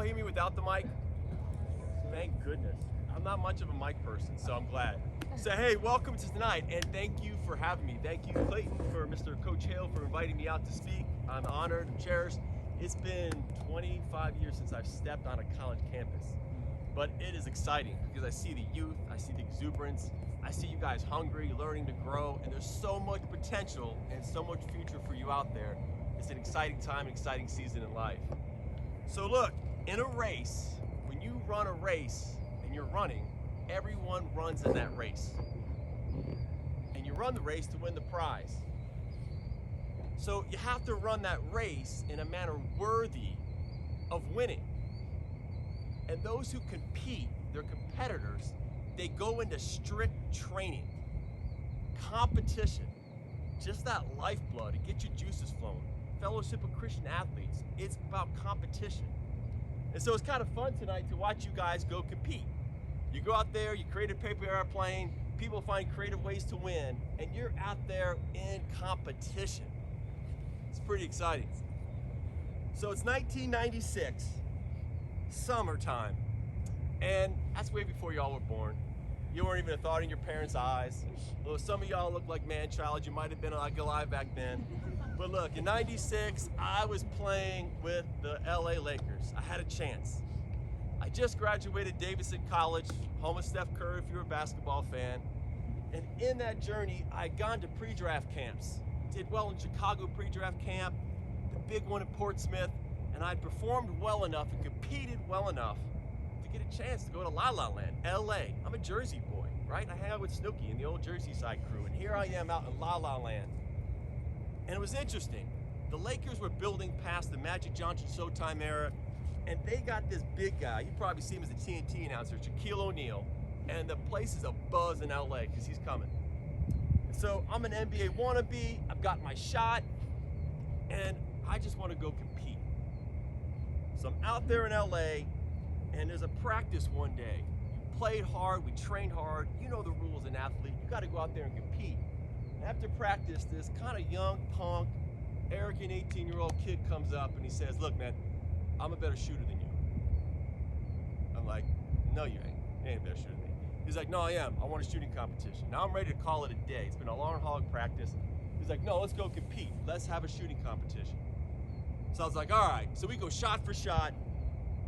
hear me without the mic? Thank goodness. I'm not much of a mic person, so I'm glad. So hey, welcome to tonight, and thank you for having me. Thank you, Clayton, for Mr. Coach Hale for inviting me out to speak. I'm honored and cherished. It's been 25 years since I've stepped on a college campus, but it is exciting because I see the youth, I see the exuberance, I see you guys hungry, learning to grow, and there's so much potential and so much future for you out there. It's an exciting time, an exciting season in life. So look, in a race, when you run a race and you're running, everyone runs in that race. And you run the race to win the prize. So you have to run that race in a manner worthy of winning. And those who compete, they're competitors, they go into strict training, competition, just that lifeblood to get your juices flowing. Fellowship of Christian Athletes, it's about competition. And so it's kind of fun tonight to watch you guys go compete. You go out there, you create a paper airplane, people find creative ways to win, and you're out there in competition. It's pretty exciting. So it's 1996, summertime, and that's way before y'all were born. You weren't even a thought in your parents' eyes. Although some of y'all look like man-child, you might have been like alive back then. But look, in 96, I was playing with the LA Lakers. I had a chance. I just graduated Davidson College, home of Steph Curry if you're a basketball fan. And in that journey, I'd gone to pre-draft camps. Did well in Chicago pre-draft camp, the big one in Portsmouth, and I'd performed well enough and competed well enough to get a chance to go to La La Land, LA. I'm a Jersey boy, right? I hang out with Snooki and the old Jersey side crew, and here I am out in La La Land. And it was interesting. The Lakers were building past the Magic Johnson Showtime era, and they got this big guy. You probably see him as the TNT announcer, Shaquille O'Neal, and the place is a buzz in LA because he's coming. And so I'm an NBA wannabe, I've got my shot, and I just want to go compete. So I'm out there in LA, and there's a practice one day. We played hard, we trained hard. You know the rules as an athlete. You got to go out there and compete. After practice, this kind of young punk, arrogant 18-year-old kid comes up and he says, "Look, man, I'm a better shooter than you." I'm like, "No, you ain't. You ain't a better shooter than me." He's like, "No, I am. I want a shooting competition." Now I'm ready to call it a day. It's been a long, hard practice. He's like, "No, let's go compete. Let's have a shooting competition." So I was like, all right. So we go shot for shot.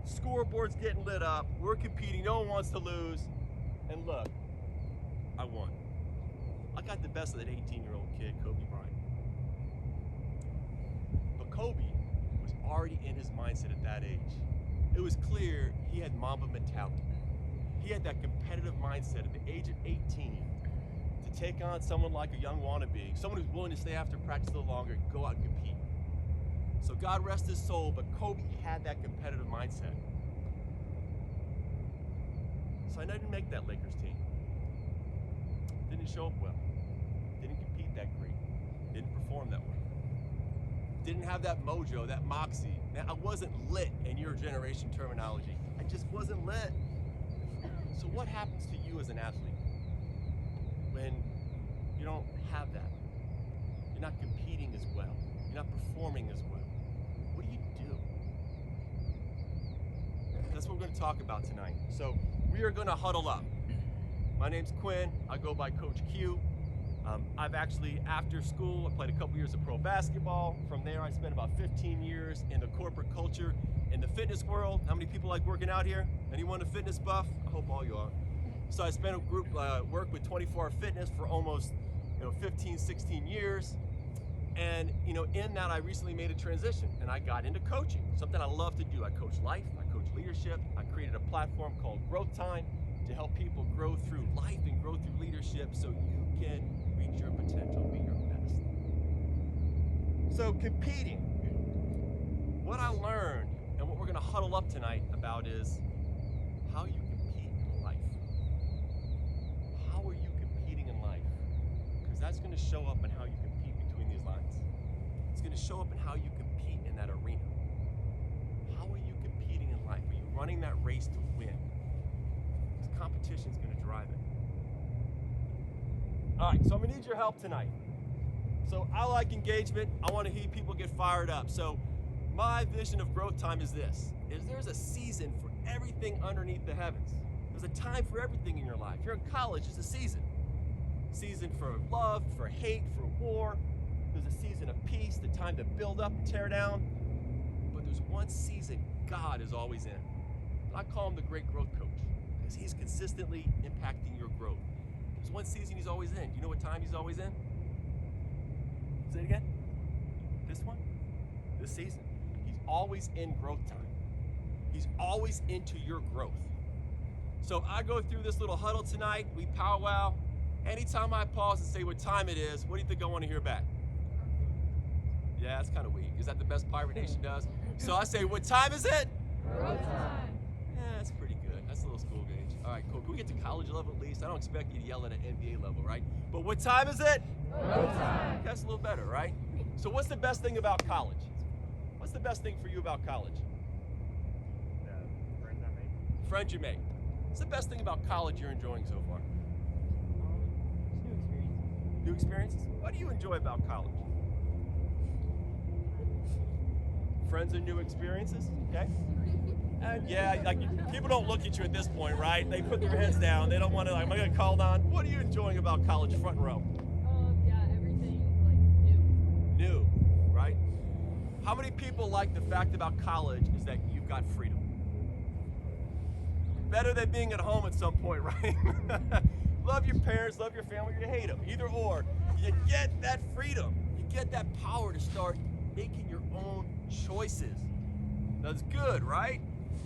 Scoreboard's getting lit up. We're competing. No one wants to lose. And look, I won. I got the best of that 18-year-old kid, Kobe Bryant. But Kobe was already in his mindset at that age. It was clear he had Mamba mentality. He had that competitive mindset at the age of 18 to take on someone like a young wannabe, someone who's willing to stay after practice a little longer and go out and compete. So God rest his soul, but Kobe had that competitive mindset. So I didn't make that Lakers team. Didn't show up well. Didn't compete that great. Didn't perform that well. Didn't have that mojo, that moxie. Man, I wasn't lit in your generation terminology. I just wasn't lit. So what happens to you as an athlete when you don't have that? You're not competing as well. You're not performing as well. What do you do? That's what we're going to talk about tonight. So we are going to huddle up. My name's Quinn. I go by Coach Q. I've actually, after school, I played a couple years of pro basketball. From there, I spent about 15 years in the corporate culture, in the fitness world. How many people like working out here? Anyone a fitness buff? I hope all you are. So I spent a group, work with 24-Hour Fitness for almost 15, 16 years. And in that, I recently made a transition and I got into coaching, something I love to do. I coach life, I coach leadership. I created a platform called Growth Time to help people grow through life and grow through leadership so you can reach your potential, be your best. So competing, what I learned and what we're gonna huddle up tonight about is how you compete in life. How are you competing in life? Because that's gonna show up in how you compete between these lines. It's gonna show up in how you compete in that arena. How are you competing in life? Are you running that race to win? Competition's going to drive it. All right, so I'm going to need your help tonight. So I like engagement. I want to hear people get fired up. So My vision of growth time is this, is there's a season for everything underneath the heavens. There's a time for everything in your life. You're in college, it's a season. Season for love, for hate, for war. There's a season of peace, the time to build up and tear down. But there's one season God is always in. And I call him the great growth coach because he's consistently impacting your growth. There's one season he's always in. Do you know what time he's always in? Say it again. This one? This season. He's always in growth time. He's always into your growth. So I go through this little huddle tonight. We powwow. Anytime I pause and say what time it is, what do you think I want to hear back? Yeah, that's kind of weak. Is that the best Pirate Nation does? So I say, what time is it? Growth time. Yeah, that's pretty good. That's a little school gauge. All right, cool. Can we get to college level at least? I don't expect you to yell at an NBA level, right? But what time is it? Growth time. That's a little better, right? So what's the best thing about college? What's the best thing for you about college? Friends I made. Friends you make. What's the best thing about college you're enjoying so far? Just New experiences? What do you enjoy about college? Friends and new experiences, okay? And yeah, like people don't look at you at this point, right? They put their heads down. They don't want to, like, am I going to call on? What are you enjoying about college front row? Yeah, everything like new. New, right? How many people like the fact about college is that you've got freedom? Better than being at home at some point, right? Love your parents, love your family, you hate them. Either or, you get that freedom. You get that power to start making your own choices. That's good, right?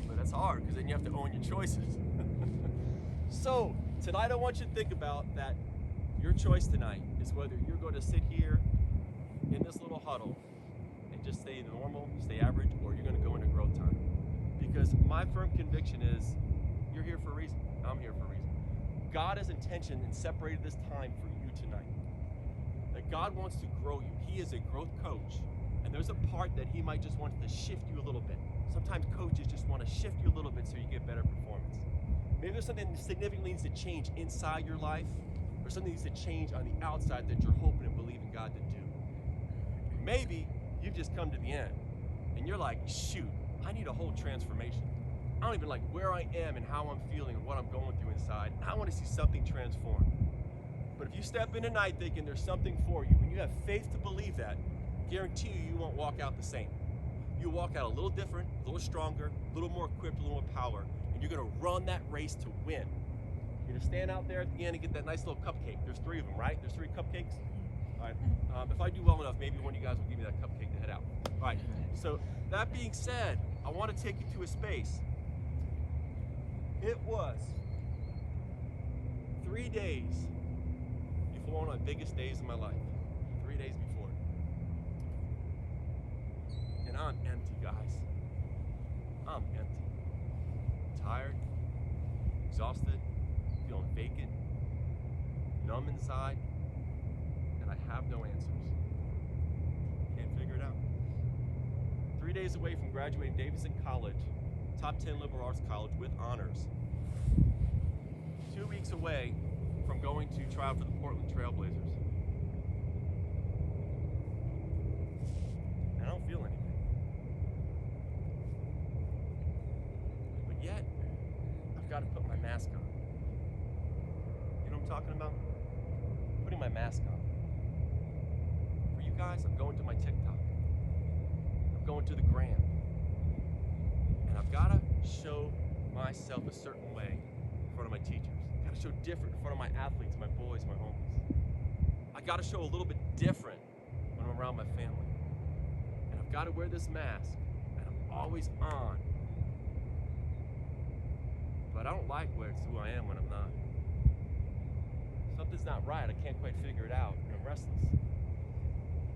But that's hard because then you have to own your choices. So tonight I want you to think about that your choice tonight is whether you're going to sit here in this little huddle and just stay normal, stay average, or you're going to go into growth time. Because my firm conviction is you're here for a reason. I'm here for a reason. God has intention and separated this time for you tonight. That God wants to grow you. He is a growth coach. And there's a part that he might just want to shift you a little bit. Sometimes coaches just want to shift you a little bit so you get better performance. Maybe there's something that significantly needs to change inside your life, or something needs to change on the outside that you're hoping and believing God to do. Maybe you've just come to the end and you're like, shoot, I need a whole transformation. I don't even like where I am and how I'm feeling and what I'm going through inside. I want to see something transform. But if you step in tonight thinking there's something for you and you have faith to believe that, guarantee you won't walk out the same. You walk out a little different, a little stronger, a little more equipped, a little more power, and you're going to run that race to win. You're going to stand out there at the end and get that nice little cupcake. There's 3 of them, right? There's 3 cupcakes? All right. If I do well enough, maybe one of you guys will give me that cupcake to head out. All right. So that being said, I want to take you to a space. It was 3 days before one of my biggest days of my life. 3 days before. And I'm empty, guys. I'm empty. Tired, exhausted, feeling vacant, numb inside, and I have no answers. Can't figure it out. 3 days away from graduating Davidson College, top 10 liberal arts college with honors. 2 weeks away from going to try out for the Portland Trailblazers. I don't feel anything. But yet, I've got to put my mask on. You know what I'm talking about? Putting my mask on. For you guys, I'm going to my TikTok. I'm going to the gram. And I've got to show myself a certain way in front of my teachers. I've got to show different in front of my athletes, my boys, my homies. I got to show a little bit different when I'm around my family. And I've got to wear this mask, and I'm always on. But I don't like who I am when I'm not. Something's not right. I can't quite figure it out, and I'm restless.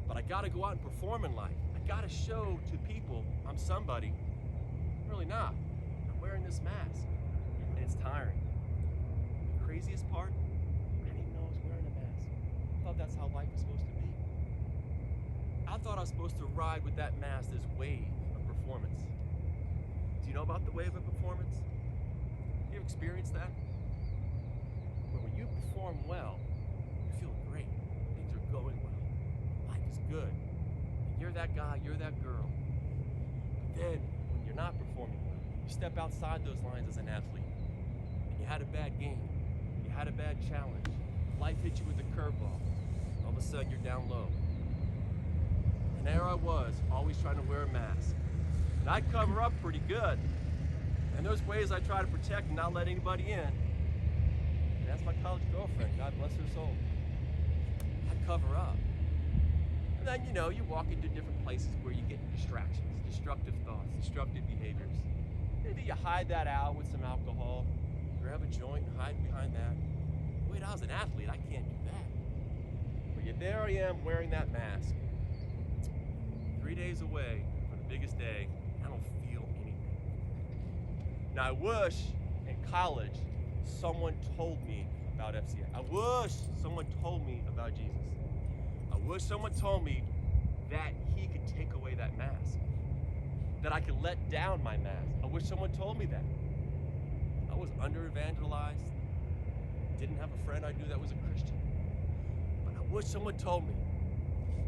But I got to go out and perform in life. I got to show to people I'm somebody. I'm really not. I'm wearing this mask, and it's tiring. The craziest part, I didn't know I was wearing a mask. I thought that's how life was supposed to be. I thought I was supposed to ride with that mask, this wave of performance. Do you know about the wave of performance? You ever experienced that? Where when you perform well, you feel great. Things are going well. Life is good. And you're that guy, you're that girl. then when you're not performing well, you step outside those lines as an athlete, and you had a bad game, you had a bad challenge, life hit you with a curveball, all of a sudden you're down low. And there I was, always trying to wear a mask. And I'd cover up pretty good. And there's ways I try to protect and not let anybody in. And that's my college girlfriend, God bless her soul. I'd cover up. And then, you walk into different places where you get distractions, destructive thoughts, destructive behaviors. Maybe you hide that out with some alcohol, grab a joint and hide behind that. Wait, I was an athlete, I can't do that. But yet there I am wearing that mask. 3 days away from the biggest day, I don't feel anything. Now I wish in college someone told me about FCA. I wish someone told me about Jesus. I wish someone told me that he could take away that mask, that I could let down my mask. I wish someone told me that. I was under-evangelized, didn't have a friend I knew that was a Christian. But I wish someone told me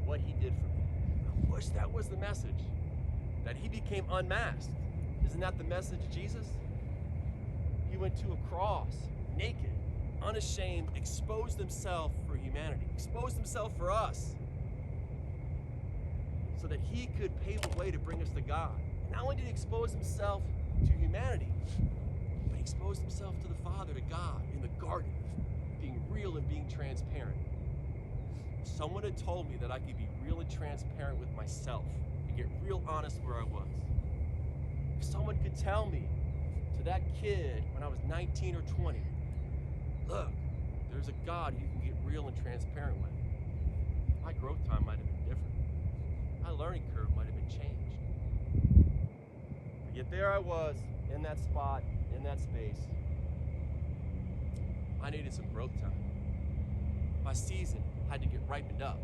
what he did for me. I wish that was the message, that he became unmasked. Isn't that the message of Jesus? He went to a cross, naked, unashamed, exposed himself for humanity, exposed himself for us, so that he could pave a way to bring us to God. And not only did he expose himself to humanity, but he exposed himself to the Father, to God, in the garden, being real and being transparent. If someone had told me that I could be real and transparent with myself and get real honest where I was. If someone could tell me, to that kid when I was 19 or 20, look, there's a God you can get real and transparent with, my growth time might have been different. My learning curve might have been changed. But yet there I was, in that spot, in that space. I needed some growth time. My season had to get ripened up.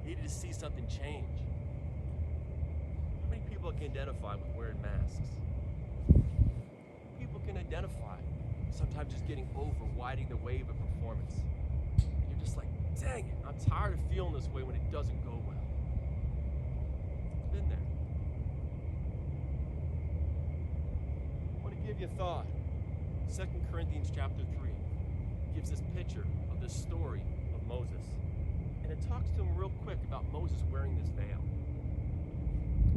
I needed to see something change. How many people can identify with wearing masks? People can identify sometimes just getting over, riding the wave of performance. And you're just like, dang it, I'm tired of feeling this way when it doesn't go well. It's been there. I want to give you a thought. 2 Corinthians chapter 3 gives this picture of the story of Moses. And it talks to him real quick about Moses wearing this veil.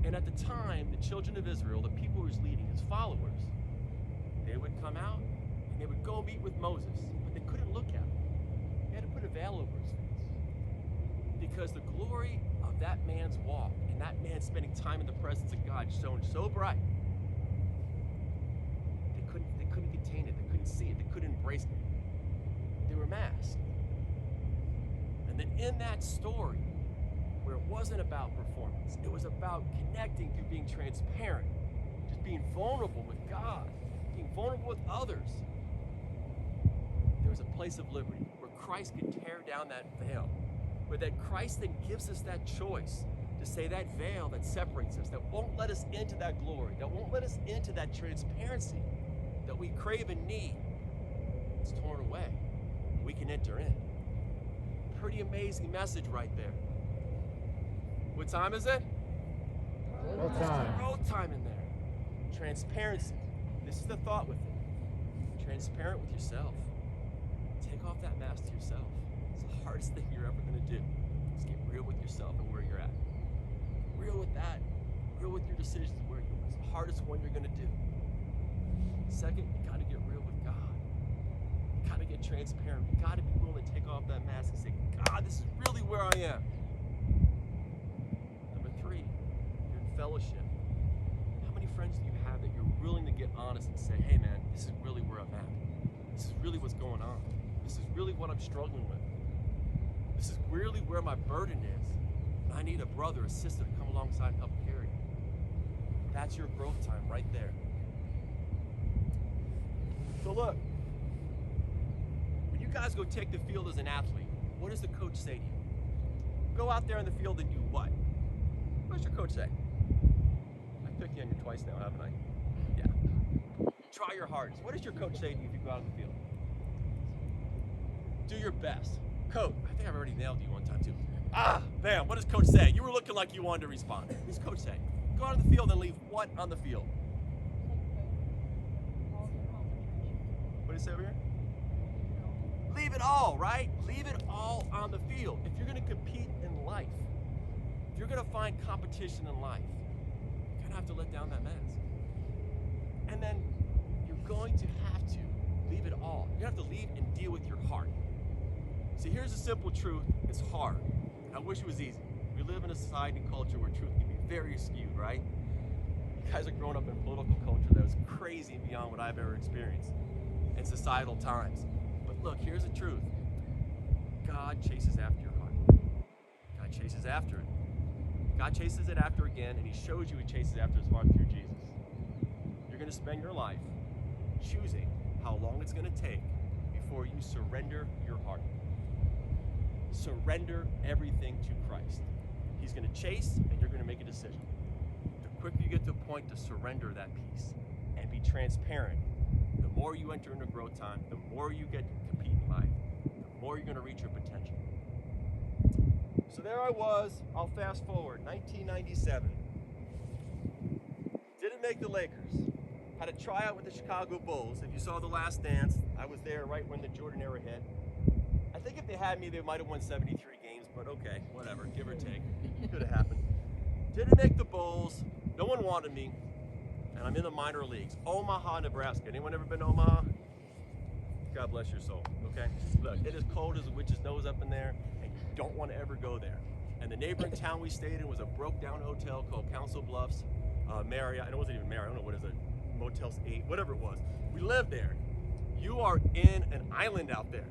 And at the time, the children of Israel, the people he was leading, his followers, they would come out and they would go meet with Moses, but they couldn't look at him. They had to put a veil over his face. Because the glory of that man's walk and that man spending time in the presence of God shone so bright, they couldn't contain it, they couldn't see it, they couldn't embrace it. They were masked. And then in that story, where it wasn't about performance, it was about connecting through being transparent, just being vulnerable with God, being vulnerable with others. There was a place of liberty where Christ could tear down that veil, where that Christ then gives us that choice to say that veil that separates us, that won't let us into that glory, that won't let us into that transparency that we crave and need. It's torn away. We can enter in. Pretty amazing message right there. What time is it? Growth time. Growth time in there. Transparency. This is the thought with it. Transparent with yourself. Take off that mask to yourself. It's the hardest thing you're ever going to do. Just get real with yourself and where you're at. Real with that. Real with your decisions where you're at. It's the hardest one you're going to do. Second, you got to get real with God. You got to get transparent. You got to be willing to take off that mask and say, God, this is really where I am. Number 3, you're in fellowship. How many friends do you have that you're willing to get honest and say, hey man, this is really where I'm at. This is really what's going on. This is really what I'm struggling with. This is really where my burden is. And I need a brother, a sister to come alongside and help carry it. That's your growth time right there. So look, when you guys go take the field as an athlete, what does the coach say to you? Go out there in the field and do what? What does your coach say? I took you on you twice now, haven't I? Yeah. Try your hardest. What does your coach say to you if you go out in the field? Do your best. Coach, I think I've already nailed you one time too. Ah, bam, what does coach say? You were looking like you wanted to respond. What does coach say? go out on the field and leave what on the field? What did it say over here? Leave it all, right? Leave it all on the field. If you're going to compete in life, if you're going to find competition in life, you're going to have to let down that mask. And then you're going to have to leave it all. You're going to have to leave and deal with your heart. See, here's the simple truth. It's hard. I wish it was easy. We live in a society and culture where truth can be very skewed, right? You guys are growing up in a political culture that was crazy and beyond what I've ever experienced in societal times. But look, here's the truth. God chases after your heart. God chases after it. God chases it after again, and he shows you he chases after his heart through Jesus. You're going to spend your life choosing how long it's going to take before you surrender your heart. Surrender everything to Christ. He's going to chase, and you're going to make a decision. The quicker you get to a point to surrender that piece and be transparent, the more you enter into growth time, the more you get to compete in life, the more you're going to reach your potential. So there I was. I'll fast forward. 1997. Didn't make the Lakers. Had a tryout with the Chicago Bulls. If you saw The Last Dance, I was there right when the Jordan era hit. I think if they had me, they might have won 73 games, but okay, whatever, give or take. Could have happened. Didn't make the Bulls. No one wanted me. And I'm in the minor leagues. Omaha, Nebraska. Anyone ever been to Omaha? God bless your soul, okay? Look, it is cold as a witch's nose up in there, and you don't want to ever go there. And the neighboring town we stayed in was a broke-down hotel called Council Bluffs Marriott. And it wasn't even Marriott. I don't know what is it, Motel 8, whatever it was. We lived there. You are in an island out there.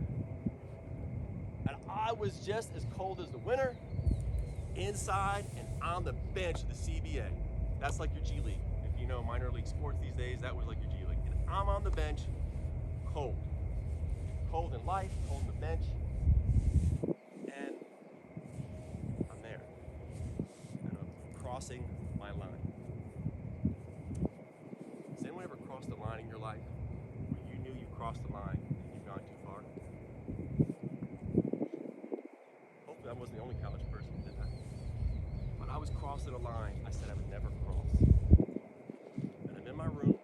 And I was just as cold as the winter, inside and on the bench of the CBA. That's like your G League. If you know minor league sports these days, that was like your G League. And I'm on the bench, cold. Cold in life, cold in the bench. And I'm there. And I'm crossing my line. Has anyone ever crossed a line in your life where you knew you crossed the line and you've gone too far? Hopefully I wasn't the only college person who did that. But I was crossing a line I said I would never cross. And I'm in my room,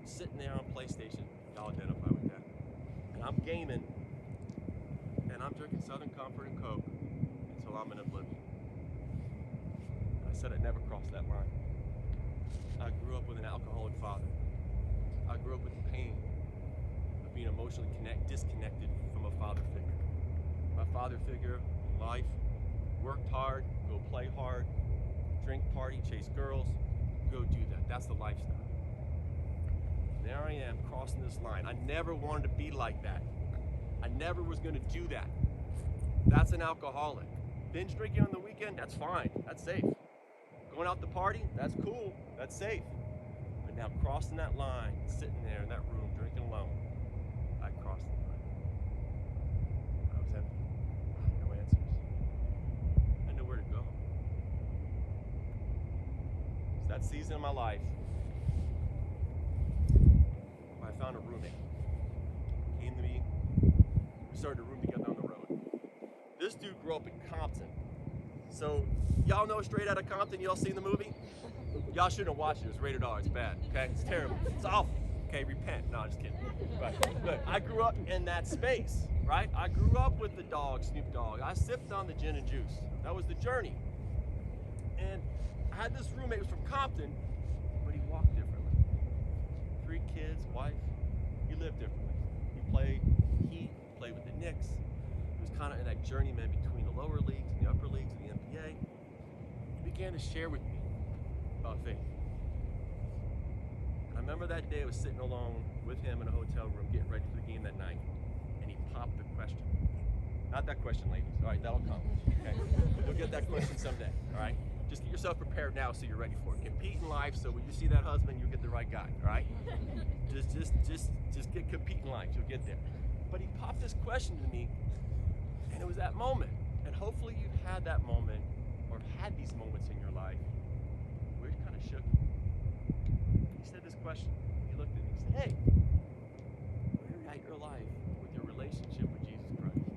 sitting there on PlayStation. Y'all identify with that. And I'm gaming, and I'm drinking Southern Comfort and Coke until I'm in oblivion. And I said I'd never cross that line. I grew up with an alcoholic father. I grew up with the pain of being emotionally disconnected from a father figure. My father figure in life worked hard, go play hard, drink, party, chase girls, go do that. That's the lifestyle. There I am crossing this line. I never wanted to be like that. I never was going to do that. That's an alcoholic. Binge drinking on the weekend, that's fine. That's safe. Going out to party, that's cool. That's safe. But now crossing that line, sitting there in that room, drinking alone, I crossed the line. I was empty. I had no answers. I didn't know where to go. It's that season of my life where I found a roommate. Came to me. We started to room together on the road. This dude grew up in Compton. So, y'all know Straight Outta Compton? Y'all seen the movie? Y'all shouldn't have watched it. It was rated R. It's bad, okay? It's terrible. It's awful. Okay, repent. No, I'm just kidding. Right. Look, I grew up in that space, right? I grew up with the dog, Snoop Dogg. I sipped on the gin and juice. That was the journey. And I had this roommate who was from Compton, but he walked differently. 3 kids, wife. He lived differently. He played Heat, played with the Knicks. He was kind of in that journeyman between the lower leagues and the upper leagues of the NBA. He began to share with me about faith. And I remember that day I was sitting alone with him in a hotel room getting ready for the game that night, and he popped the question. Not that question, ladies. All right, that'll come. Okay, you'll get that question someday. All right, just get yourself prepared now so you're ready for it. Compete in life so when you see that husband, you'll get the right guy. All right, just get compete in life. You'll get there. But he popped this question to me, and it was that moment. And hopefully you've had that moment or had these moments in your life where it kind of shook you. He said this question. He looked at me and said, hey, where are you at your life with your relationship with Jesus Christ?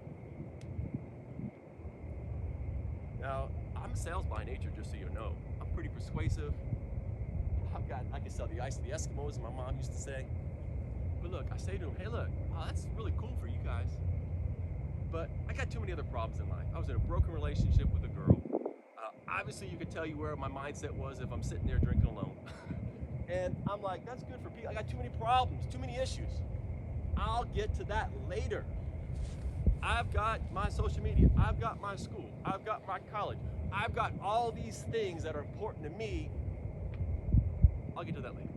Now, I'm a sales by nature, just so you know. I'm pretty persuasive. I can sell the ice to the Eskimos, as my mom used to say. But look, I say to him, hey, look, that's really cool for you guys. But I got too many other problems in life. I was in a broken relationship with a girl. Obviously, you could tell you where my mindset was if I'm sitting there drinking alone. And I'm like, that's good for people. I got too many problems, too many issues. I'll get to that later. I've got my social media. I've got my school. I've got my college. I've got all these things that are important to me. I'll get to that later.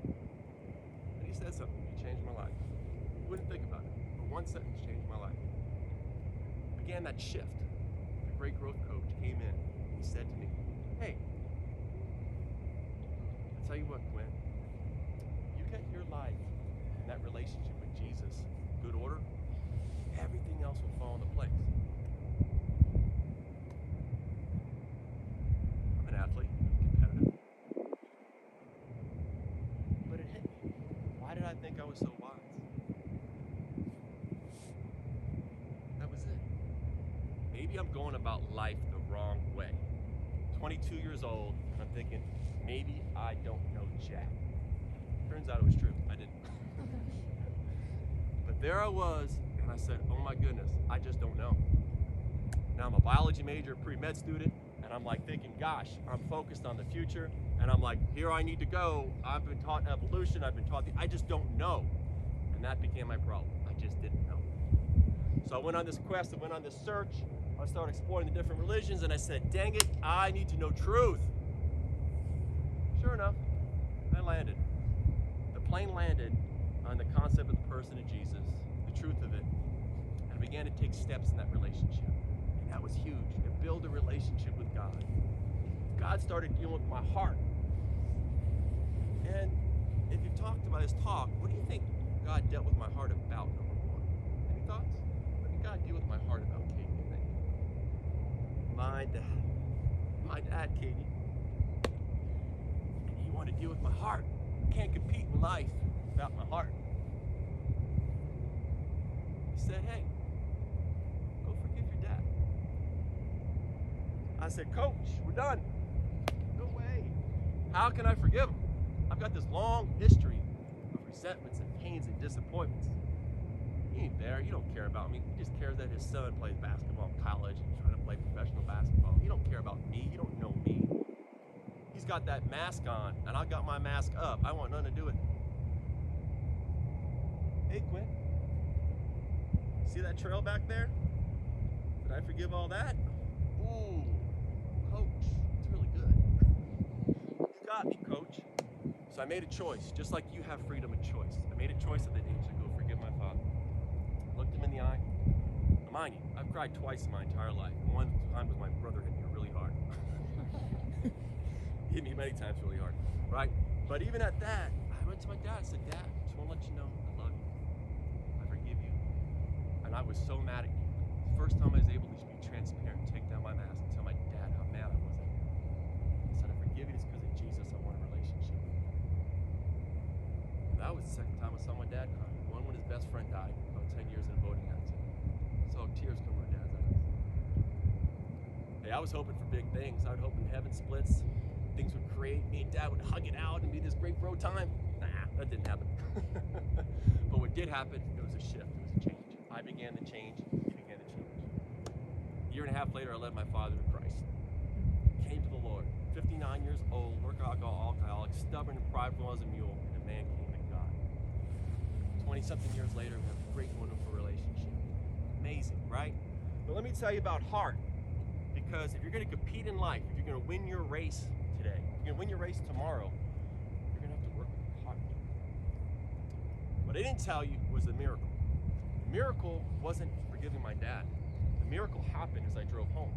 And he said something. He changed my life. You wouldn't think about it, but one sentence changed my life. Began that shift. The great growth coach came in. He said to me, hey, I'll tell you what, Quinn. You get your life and that relationship with Jesus in good order, everything else will fall into place. I'm an athlete, competitive. But it hit me. Why did I think I was so wise? That was it. Maybe I'm going about life the wrong way. 22 years old, and I'm thinking, maybe I don't know jack. Turns out it was true. I didn't. But there I was, and I said, oh my goodness, I just don't know. Now I'm a biology major, pre-med student, and I'm like thinking, gosh, I'm focused on the future, and I'm like, here I need to go. I've been taught evolution, I've been taught I just don't know. And that became my problem. I just didn't know. So I went on this quest, I went on this search, I started exploring the different religions, and I said, dang it, I need to know truth. Sure enough, I landed. The plane landed on the concept of the person of Jesus, the truth of it, and I began to take steps in that relationship. And that was huge, to build a relationship with God. God started dealing with my heart. And if you talked about his talk, what do you think God dealt with my heart about, number one? Any thoughts? What did God deal with my heart about, Katie, you think? My dad, Katie. And he wanted to deal with my heart. Can't compete in life without my heart. He said, hey, go forgive your dad. I said, Coach, we're done. No way. How can I forgive him? I've got this long history of resentments and pains and disappointments. He ain't there. He don't care about me. He just cares that his son plays basketball in college and trying to play professional basketball. He don't care about me. He don't know me. He's got that mask on, and I got my mask up. I want nothing to do with it. Hey, Quinn. See that trail back there? Did I forgive all that? Ooh, Coach, it's really good. You got me, Coach. So I made a choice, just like you have freedom of choice. I made a choice at that age to go forgive my father. Looked him in the eye. Now, mind you, I've cried twice in my entire life. One time was my brother hit me really hard. He hit me many times really hard, right? But even at that, I went to my dad and said, Dad, I just want to let you know I love you. I forgive you. And I was so mad at you. First time I was able to just be transparent, take down my mask, and tell my dad how mad I was at him. I said, I forgive you just because of Jesus. I want a relationship. And that was the second time I saw my dad cry. One when his best friend died, about 10 years in a boating accident. So tears come to my dad's eyes. Hey, I was hoping for big things. I was hoping heaven splits, things would create, me and Dad would hug it out and be this great bro time. Nah, that didn't happen. But what did happen, it was a shift, it was a change. I began to change, he began to change. A year and a half later, I led my father to Christ. Came to the Lord. 59 years old, work alcoholic, stubborn and prideful as a mule, and a man came to God. 20-something years later, we have a great, wonderful relationship. Amazing, right? But let me tell you about heart. Because if you're going to compete in life, if you're going to win your race today, if you're going to win your race tomorrow, you're going to have to work with your heart. What I didn't tell you was the miracle. The miracle wasn't forgiving my dad. The miracle happened as I drove home.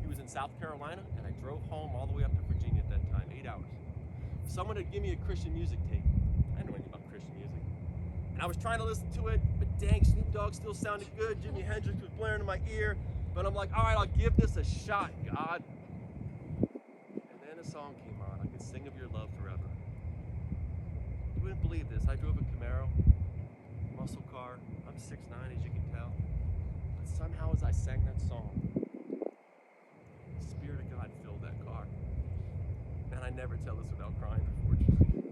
He was in South Carolina, and I drove home all the way up to Virginia at that time, 8 hours. Someone had given me a Christian music tape. I didn't know anything about Christian music. And I was trying to listen to it, but dang, Snoop Dogg still sounded good. Jimi Hendrix was blaring in my ear. But I'm like, all right, I'll give this a shot, God. And then a song came on. I could sing of your love forever. You wouldn't believe this. I drove a Camaro, muscle car. I'm 6'9", as you can tell. But somehow as I sang that song, the Spirit of God filled that car. never tell this without crying, unfortunately.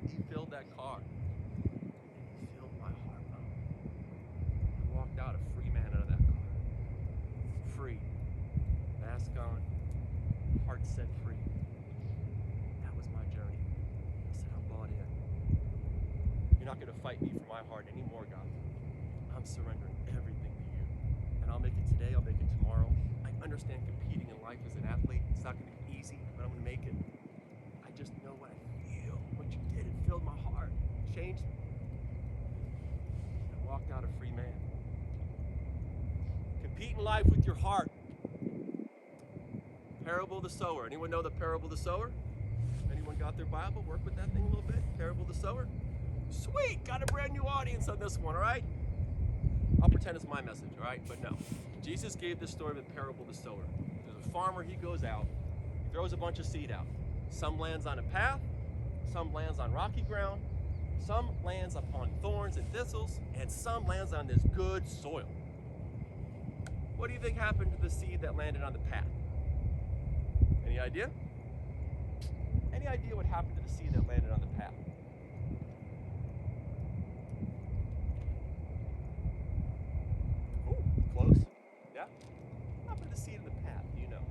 He filled that car. He filled my heart up. I walked out a free man out of that car. Free. Mask on. Heart set free. That was my journey. I said, I'm bought in. You're not going to fight me for my heart anymore, God. I'm surrendering everything to you. And I'll make it today, I'll make it tomorrow. I understand competing in life as an athlete. It's not going to be easy, but I'm going to make it. I just know what I feel. What you did, it filled my heart. It changed me. I walked out a free man. Compete in life with your heart. Parable of the sower. Anyone know the parable of the sower? Anyone got their Bible? Work with that thing a little bit? Parable of the sower? Sweet! Got a brand new audience on this one, all right? I'll pretend it's my message, all right? But no. Jesus gave this story of the parable of the sower. There's a farmer, he goes out, he throws a bunch of seed out. Some lands on a path, some lands on rocky ground, some lands upon thorns and thistles, and some lands on this good soil. What do you think happened to the seed that landed on the path? Any idea? Any idea what happened to the seed that landed on the path? Ooh, close. Yeah? What happened to the seed in the path? Do you know?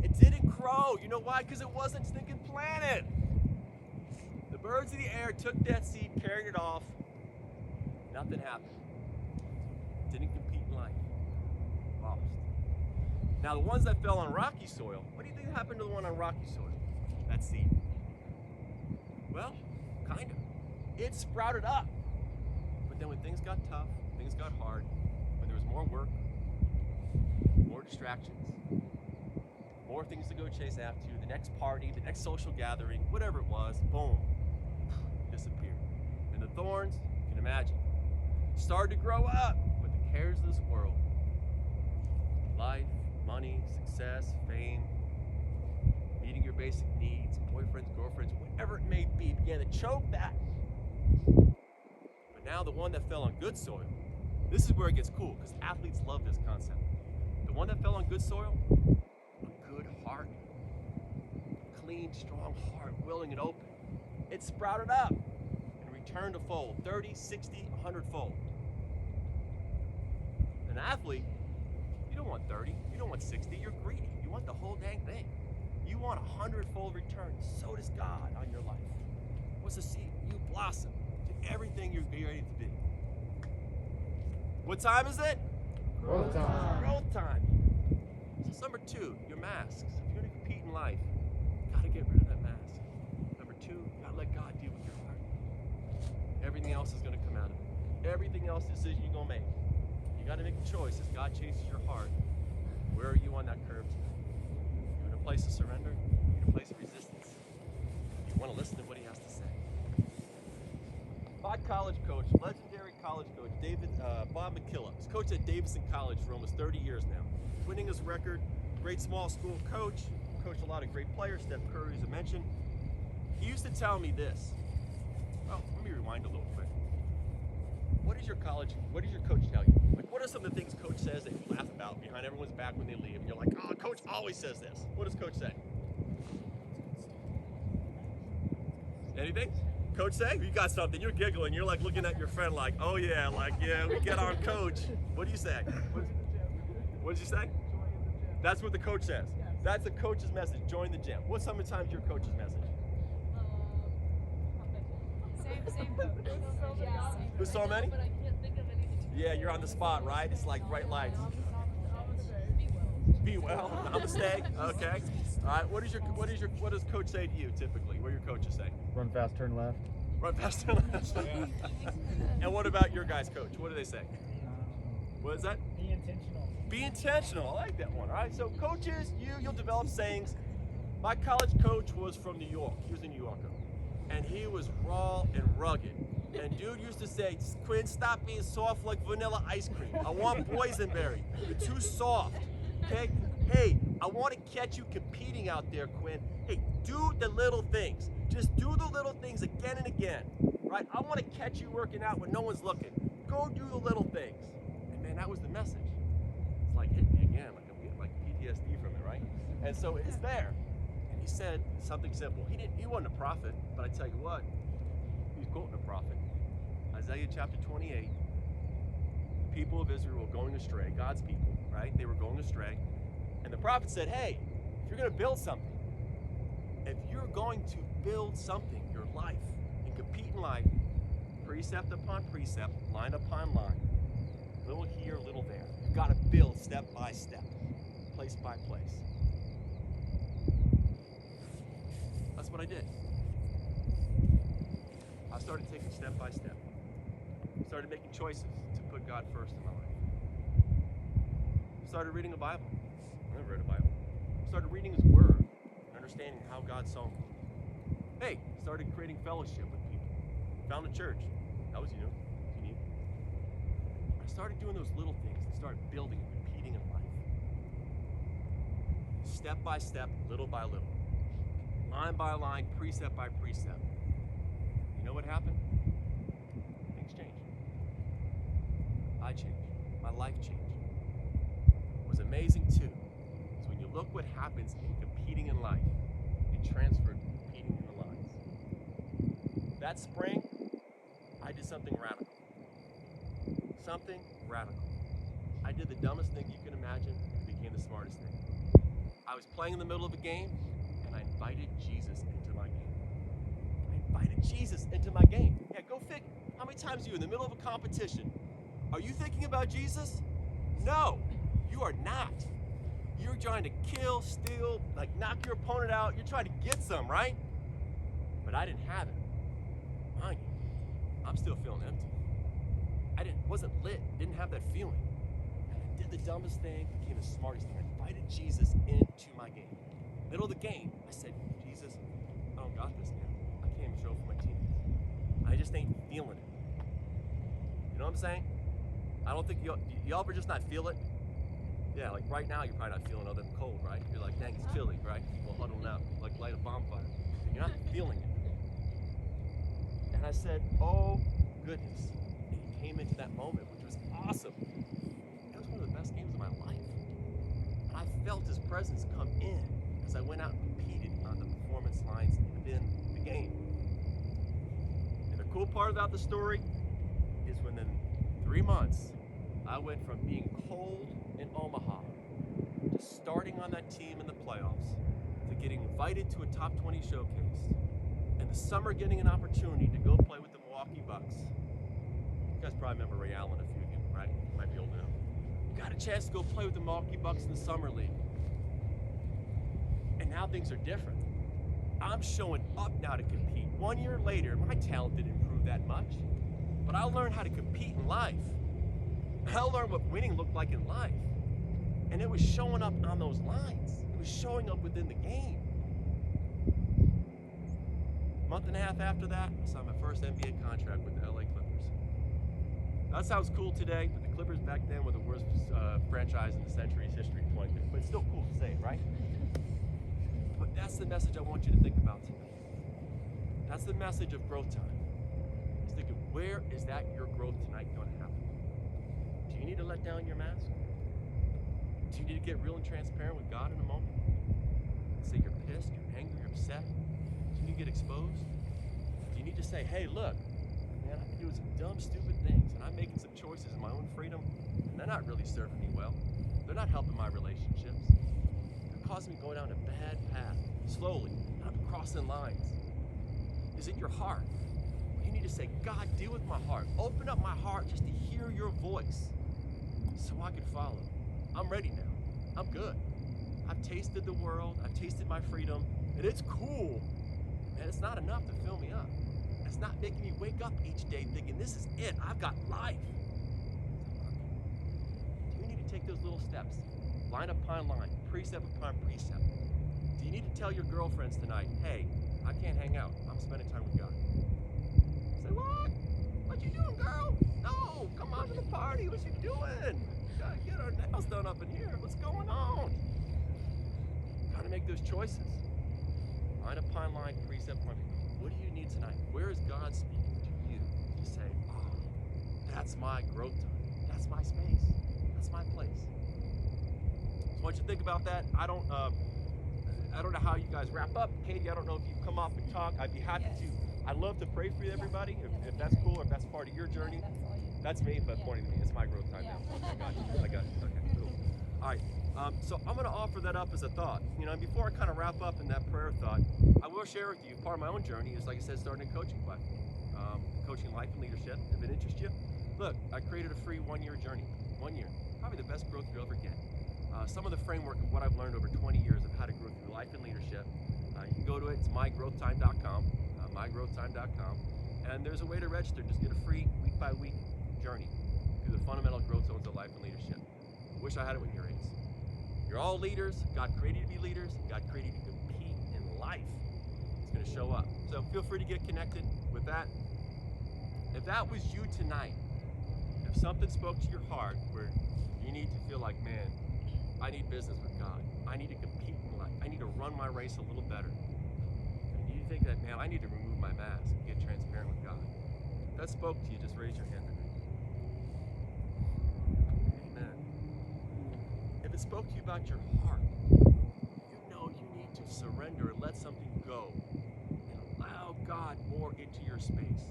It didn't grow. You know why? Because it wasn't stinking planted. The birds of the air took that seed, carried it off. Nothing happened. Didn't compete in life. Lost. Now the ones that fell on rocky soil, what do you think happened to the one on rocky soil? That seed. Well, kind of. It sprouted up. But then when things got tough, things got hard, when there was more work, more distractions, more things to go chase after, the next party, the next social gathering, whatever it was, boom, disappeared. And the thorns, you can imagine, started to grow up with the cares of this world. Life, money, success, fame, meeting your basic needs, boyfriends, girlfriends, whatever it may be, began to choke that. But now the one that fell on good soil, this is where it gets cool, because athletes love this concept. The one that fell on good soil, a good heart, clean, strong heart, willing and open. It sprouted up and returned to fold, 30, 60, 100-fold. An athlete, you don't want 30, you don't want 60, you're greedy. You want the whole dang thing. You want 100-fold return. So does God on your life. What's the seed? You blossom to everything you're ready to be. What time is it? Growth time. Growth time. So number 2, your masks. If you're going to compete in life, you got to get rid of that mask. Number 2, you got to let God deal with your heart. Everything else is going to come out of it. Everything else decision you're going to make. You got to make a choice as God chases your heart. Where are you on that curve tonight? You in a place of surrender? You in a place of resistance? You want to listen to what he has to say. My college coach, legendary college coach, Bob McKillop. He's coached at Davidson College for almost 30 years now. Winning his record, great small school coach, coached a lot of great players, Steph Curry as I mentioned. He used to tell me this. Well, let me rewind a little quick. What does your coach tell you? Like, what are some of the things coach says that you laugh about behind everyone's back when they leave? And you're like, oh, coach always says this. What does coach say? Anything? Coach say? You got something. You're giggling. You're like looking at your friend like, oh yeah, we get on coach. What do you say? What did you say? That's what the coach says. That's the coach's message. Join the gym. What's sometimes your coach's message? Same coach. Yeah, same. There's so many? But I can't think of anything. Yeah, you're on the spot, right? It's like bright lights. Be well. Namaste. Okay. All right. What does coach say to you typically? What do your coaches say? Run fast, turn left. Run fast, turn left. And what about your guys' coach? What do they say? What is that? Be intentional. Be intentional. I like that one. All right. So coaches, you'll develop sayings. My college coach was from New York. He was a New Yorker, and he was raw and rugged. And dude used to say, Quinn, stop being soft like vanilla ice cream. I want boysenberry. You're too soft. Okay? Hey, I want to catch you competing out there, Quinn. Hey, do the little things. Just do the little things again and again. Right? I want to catch you working out when no one's looking. Go do the little things. And man, that was the message. It's like hit me again, like I'm getting like PTSD from it, right? And so it's there. he said something simple. He wasn't a prophet, but I tell you what, he was quoting a prophet. Isaiah chapter 28. The people of Israel were going astray, God's people, right? They were going astray. And the prophet said, hey, if you're going to build something, your life, and compete in life, precept upon precept, line upon line, little here, little there. You've got to build step by step, place by place. That's what I did. I started taking step by step. Started making choices to put God first in my life. Started reading a Bible. I never read a Bible. Started reading His Word, understanding how God saw me. Hey, started creating fellowship with people. Found a church. That was you. I started doing those little things that start building and repeating in life. Step by step, little by little. Line by line, precept by precept. You know what happened? Things changed. I changed. My life changed. What was amazing too is when you look what happens in competing in life, it transferred to competing in the lines. That spring, I did something radical. Something radical. I did the dumbest thing you can imagine and became the smartest thing. I was playing in the middle of a game and I invited Jesus into my game. Yeah, go figure. How many times are you in the middle of a competition? Are you thinking about Jesus? No, you are not. You're trying to kill, steal, knock your opponent out. You're trying to get some, right? But I didn't have it. Mind you, I'm still feeling empty. Wasn't lit, didn't have that feeling. And I did the dumbest thing, became the smartest thing. I invited Jesus into my game. Middle of the game, I said, Jesus, I don't got this, man. I can't even show for my teammates. I just ain't feeling it. You know what I'm saying? I don't think y'all ever just not feel it? Yeah, like right now you're probably not feeling other than cold, right? You're like, dang, it's chilly, right? People huddling up, like light a bonfire. You're not feeling it. And I said, oh goodness. And he came into that moment, which was awesome. It was one of the best games of my life. And I felt his presence come in as I went out and competed on the performance lines within the game. And the cool part about the story is within 3 months, I went from being cold in Omaha to starting on that team in the playoffs to getting invited to a top 20 showcase, and the summer getting an opportunity to go play with the Milwaukee Bucks. You guys probably remember Ray Allen, a few of you, right? You might be old enough. Got a chance to go play with the Milwaukee Bucks in the summer league. And now things are different. I'm showing up now to compete. 1 year later, my talent didn't improve that much, but I learned how to compete in life. I learned what winning looked like in life. And it was showing up on those lines. It was showing up within the game. A month and a half after that, I signed my first NBA contract with the LA Clippers. That sounds cool today, but the Clippers back then were the worst franchise in the century's history. But it's still cool to say it, right? But that's the message I want you to think about tonight. That's the message of growth time. Is thinking, where is that your growth tonight going to happen? Do you need to let down your mask? Do you need to get real and transparent with God in a moment? Say you're pissed, you're angry, you're upset? Do you need to get exposed? Do you need to say, hey, look, man, I've been doing some dumb, stupid things, and I'm making some choices in my own freedom, and they're not really serving me well. They're not helping my relationships. They're causing me to go down a bad path, slowly. I'm crossing lines. Is it your heart? You need to say, God, deal with my heart. Open up my heart just to hear your voice so I can follow. I'm ready now. I'm good. I've tasted the world. I've tasted my freedom. And it's cool. And it's not enough to fill me up. It's not making me wake up each day thinking, this is it. I've got life. Do you need to take those little steps? Line upon line. Precept upon precept. Do you need to tell your girlfriends tonight, hey, I can't hang out. I'm spending time with God. Say, what? What you doing, girl? No, come on to the party. What you doing? We gotta get our nails done up in here. What's going on? Gotta make those choices. Line upon line, precept upon precept. What do you need tonight? Where is God speaking to you to say, oh, that's my growth time. That's my space. That's my place. So I want you to think about that. I don't know how you guys wrap up. Katie, I don't know if you come up and talk. I'd be happy to. I'd love to pray for you, everybody, if that's cool, or if that's part of your journey. That's me, but pointing to me. It's my growth time now. I got you. Okay, cool. All right. So I'm going to offer that up as a thought. You know, and before I kind of wrap up in that prayer thought, I will share with you part of my own journey is, like I said, starting a coaching platform, coaching life and leadership. If it interests you, look, I created a free 1-year journey. 1 year, probably the best growth you'll ever get. Some of the framework of what I've learned over 20 years of how to grow through life and leadership. You can go to it. It's mygrowthtime.com, mygrowthtime.com, and there's a way to register. Just get a free week-by-week journey through the fundamental growth zones of life and leadership. I wish I had it when you're 8. You're all leaders. God created you to be leaders. God created you to compete in life. It's going to show up. So feel free to get connected with that. If that was you tonight, if something spoke to your heart where you need to feel like, man, I need business with God. I need to compete in life. I need to run my race a little better. And you think that, man, I need to remove my mask and get transparent with God. If that spoke to you, just raise your hand tonight. Amen. If it spoke to you about your heart, you know you need to surrender and let something go and allow God more into your space.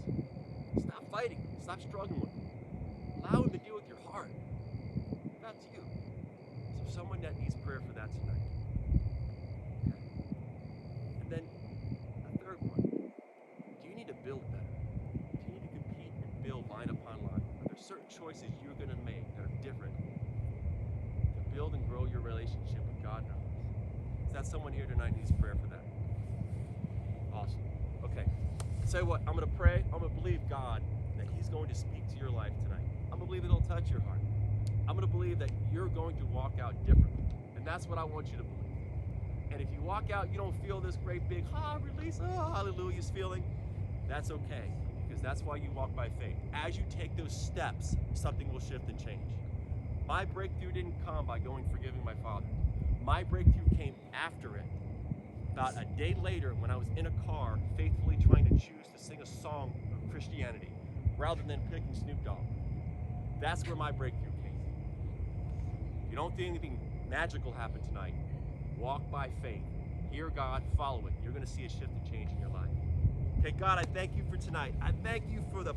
Stop fighting. Stop struggling with it. Allow Him to deal with your heart. That's you. So someone that needs prayer for that tonight. Okay. And then a third one. Do you need to build better? Do you need to compete and build line upon line? Are there certain choices you're going to make that are different to build and grow your relationship with God and others? Is that someone here tonight needs prayer for that? Awesome. Okay. Tell you what, I'm going to pray. I'm going to believe God that He's going to speak to your life tonight. I'm going to believe it'll touch your heart. I'm going to believe that you're going to walk out differently. And that's what I want you to believe. And if you walk out, you don't feel this great big, release, hallelujah's feeling, that's okay. Because that's why you walk by faith. As you take those steps, something will shift and change. My breakthrough didn't come by going forgiving my father. My breakthrough came after it. About a day later, when I was in a car, faithfully trying to choose to sing a song of Christianity, rather than picking Snoop Dogg. That's where my breakthrough came. If you don't think anything magical happen tonight, walk by faith. Hear God, follow it. You're going to see a shift and change in your life. Okay, God, I thank you for tonight. I thank you for the